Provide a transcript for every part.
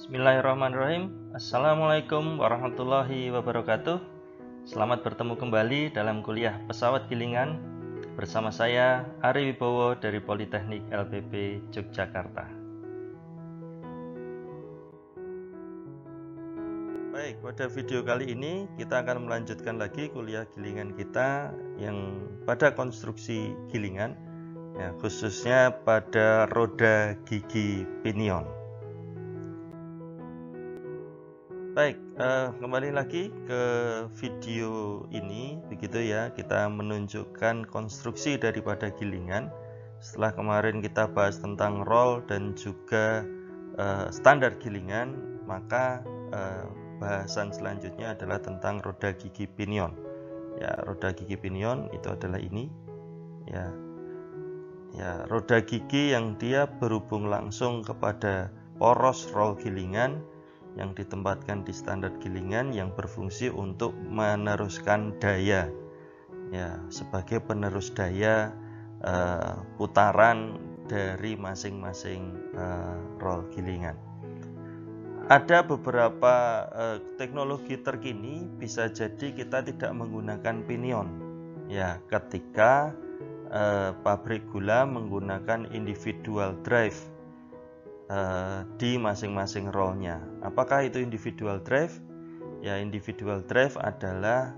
Bismillahirrahmanirrahim. Assalamualaikum warahmatullahi wabarakatuh. Selamat bertemu kembali dalam kuliah pesawat gilingan bersama saya Ari Wibowo dari Politeknik LPB Yogyakarta. Baik, pada video kali ini kita akan melanjutkan lagi kuliah gilingan kita yang pada konstruksi gilingan, ya, khususnya pada roda gigi pinion. Baik, kembali lagi ke video ini, begitu ya, kita menunjukkan konstruksi daripada gilingan. Setelah kemarin kita bahas tentang roll dan juga standar gilingan, maka bahasan selanjutnya adalah tentang roda gigi pinion. Ya, roda gigi pinion itu adalah ini, ya, roda gigi yang dia berhubung langsung kepada poros roll gilingan yang ditempatkan di standar gilingan yang berfungsi untuk meneruskan daya, ya, sebagai penerus daya putaran dari masing-masing roll gilingan. Ada beberapa teknologi terkini bisa jadi kita tidak menggunakan pinion, ya, ketika pabrik gula menggunakan individual drive di masing-masing rollnya. Apakah itu individual drive? Ya, individual drive adalah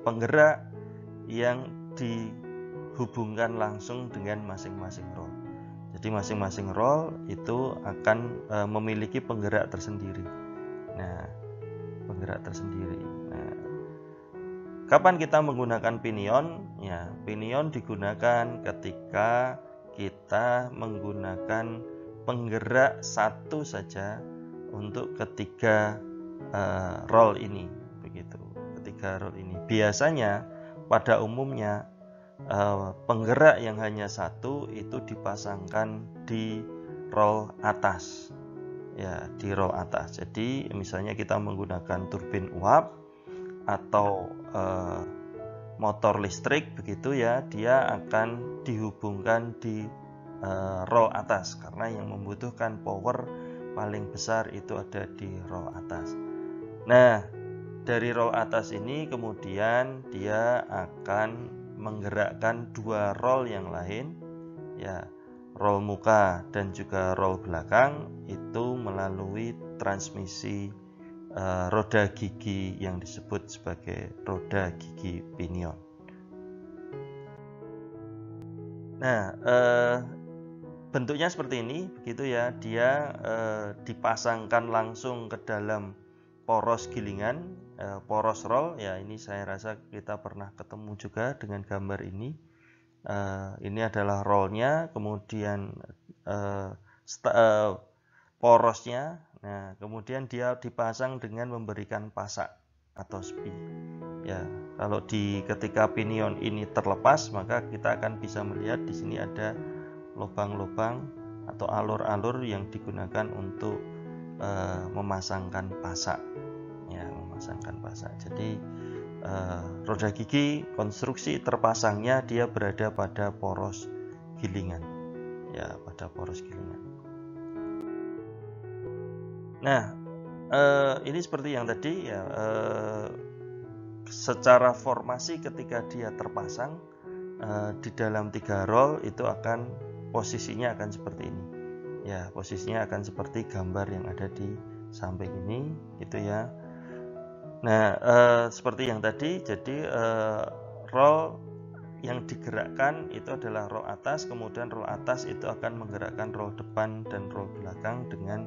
penggerak yang dihubungkan langsung dengan masing-masing roll. Jadi masing-masing roll itu akan memiliki penggerak tersendiri. Nah, penggerak tersendiri. Nah, kapan kita menggunakan pinion? Ya, pinion digunakan ketika kita menggunakan penggerak satu saja untuk ketiga roll ini, begitu. Ketiga roll ini biasanya pada umumnya penggerak yang hanya satu itu dipasangkan di roll atas, ya, di roll atas. Jadi misalnya kita menggunakan turbin uap atau motor listrik, begitu ya, dia akan dihubungkan di roll atas karena yang membutuhkan power paling besar itu ada di roll atas. Nah, dari roll atas ini kemudian dia akan menggerakkan dua roll yang lain, ya, roll muka dan juga roll belakang itu melalui transmisi roda gigi yang disebut sebagai roda gigi pinion. Nah, bentuknya seperti ini, begitu ya, dia dipasangkan langsung ke dalam poros gilingan, poros roll, ya, ini saya rasa kita pernah ketemu juga dengan gambar ini. Ini adalah rollnya, kemudian porosnya, nah, kemudian dia dipasang dengan memberikan pasak atau spi. Ya, kalau ketika pinion ini terlepas, maka kita akan bisa melihat di sini ada lubang-lubang atau alur-alur yang digunakan untuk memasangkan pasak, ya, memasangkan pasak. Jadi roda gigi konstruksi terpasangnya dia berada pada poros gilingan, ya, pada poros gilingan. Nah, ini seperti yang tadi, ya, secara formasi ketika dia terpasang di dalam tiga roll itu akan posisinya akan seperti ini, ya, posisinya akan seperti gambar yang ada di samping ini, gitu ya. Nah, seperti yang tadi, jadi roll yang digerakkan itu adalah roll atas, kemudian roll atas itu akan menggerakkan roll depan dan roll belakang dengan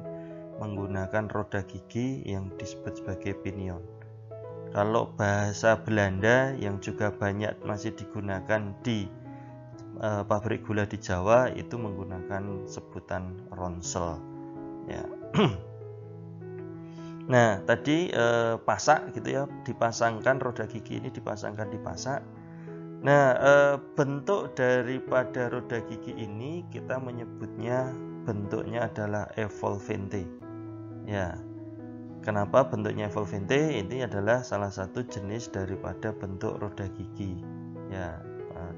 menggunakan roda gigi yang disebut sebagai pinion. Kalau bahasa Belanda yang juga banyak masih digunakan di pabrik gula di Jawa itu menggunakan sebutan ronsel, ya. Nah, tadi pasak, gitu ya, dipasangkan roda gigi ini dipasangkan di pasak. Nah, bentuk daripada roda gigi ini kita menyebutnya bentuknya adalah evolvente, ya. Kenapa bentuknya evolvente? Ini adalah salah satu jenis daripada bentuk roda gigi, ya.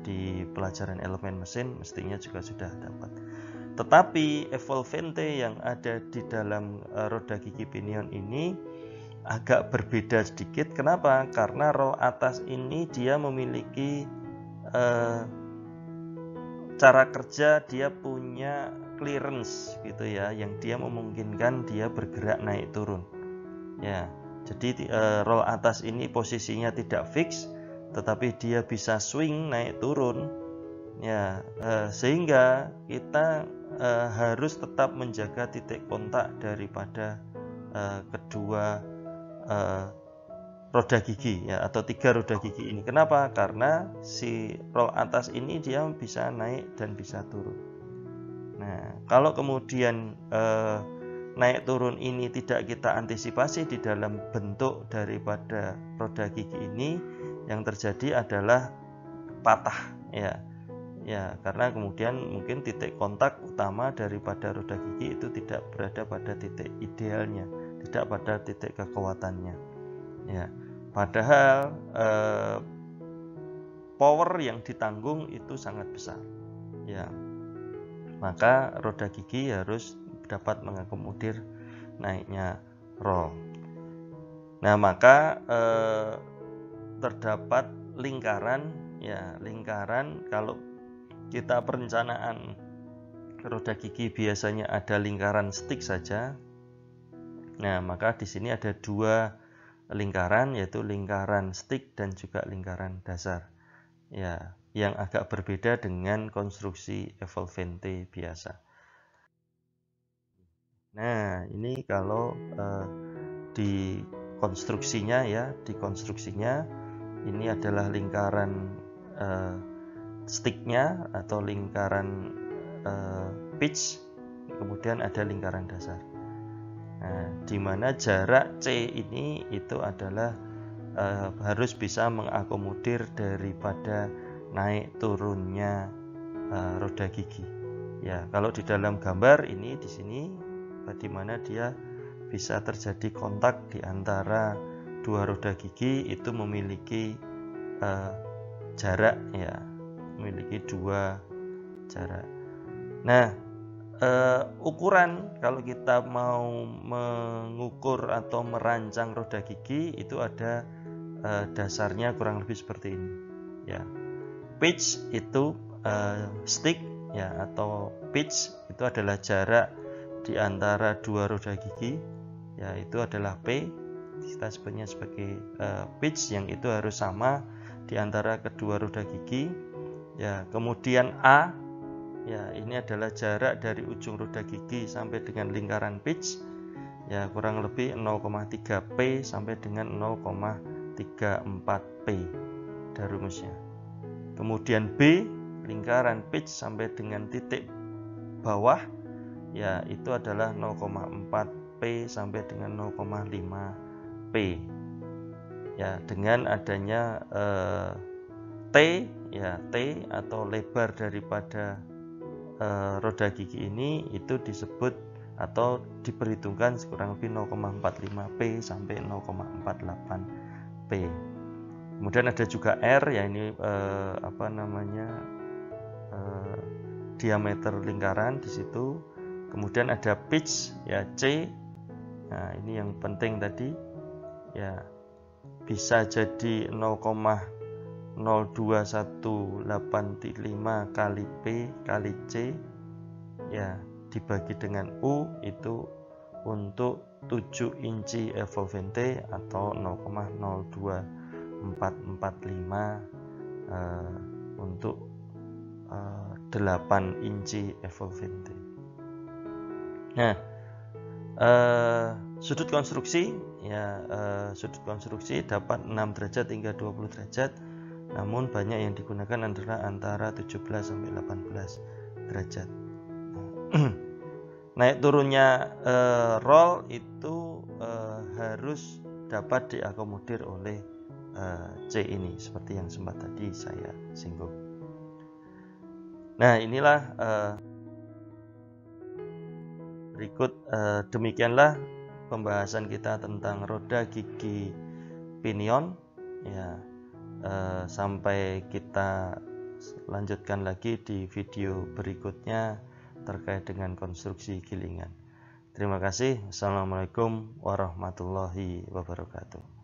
Di pelajaran elemen mesin mestinya juga sudah dapat. Tetapi evolvente yang ada di dalam roda gigi pinion ini agak berbeda sedikit. Kenapa? Karena roll atas ini dia memiliki cara kerja, dia punya clearance gitu ya, yang dia memungkinkan dia bergerak naik turun. Ya, jadi roll atas ini posisinya tidak fix, tetapi dia bisa swing naik turun. Ya, sehingga kita harus tetap menjaga titik kontak daripada kedua roda gigi ya, atau 3 roda gigi ini. Kenapa? Karena si roll atas ini dia bisa naik dan bisa turun. Nah, kalau kemudian naik turun ini tidak kita antisipasi di dalam bentuk daripada roda gigi ini, yang terjadi adalah patah ya. Ya, karena kemudian mungkin titik kontak utama daripada roda gigi itu tidak berada pada titik idealnya, tidak pada titik kekuatannya. Ya, padahal power yang ditanggung itu sangat besar. Ya, maka roda gigi harus dapat mengakomodir naiknya roll. Nah, maka terdapat lingkaran ya, lingkaran. Kalau kita perencanaan roda gigi biasanya ada lingkaran stick saja. Nah, maka di sini ada 2 lingkaran, yaitu lingkaran stick dan juga lingkaran dasar. Ya, yang agak berbeda dengan konstruksi evolvente biasa. Nah, ini kalau di konstruksinya ya, ini adalah lingkaran sticknya atau lingkaran pitch, kemudian ada lingkaran dasar. Nah, di mana jarak C ini itu adalah harus bisa mengakomodir daripada naik turunnya roda gigi. Ya, kalau di dalam gambar ini di sini, di mana dia bisa terjadi kontak di antara 2 roda gigi itu memiliki jarak ya, memiliki 2 jarak. Nah, ukuran kalau kita mau mengukur atau merancang roda gigi itu ada dasarnya kurang lebih seperti ini ya. Pitch itu stick ya, atau pitch itu adalah jarak di antara 2 roda gigi ya, itu adalah P, kita sebutnya sebagai pitch, yang itu harus sama di antara kedua roda gigi ya. Kemudian A ya, ini adalah jarak dari ujung roda gigi sampai dengan lingkaran pitch ya, kurang lebih 0,3 P sampai dengan 0,34 P dari rumusnya. Kemudian B, lingkaran pitch sampai dengan titik bawah ya, itu adalah 0,4 P sampai dengan 0,5 P ya. Dengan adanya T ya, T atau lebar daripada roda gigi ini itu disebut atau diperhitungkan kurang lebih 0,45 P sampai 0,48 P. Kemudian ada juga R ya, ini diameter lingkaran di situ. Kemudian ada pitch ya, C. Nah, ini yang penting tadi ya, bisa jadi 0,02185 kali P kali C ya, dibagi dengan U itu untuk 7 inci evolvente atau 0,02445 untuk 8 inci evolvente. Nah, sudut konstruksi ya, sudut konstruksi dapat 6 derajat hingga 20 derajat, namun banyak yang digunakan adalah antara 17 sampai 18 derajat. Naik turunnya roll itu harus dapat diakomodir oleh C ini, seperti yang sempat tadi saya singgung. Nah, inilah berikut demikianlah pembahasan kita tentang roda gigi pinion ya. Sampai kita lanjutkan lagi di video berikutnya terkait dengan konstruksi gilingan. Terima kasih. Assalamualaikum warahmatullahi wabarakatuh.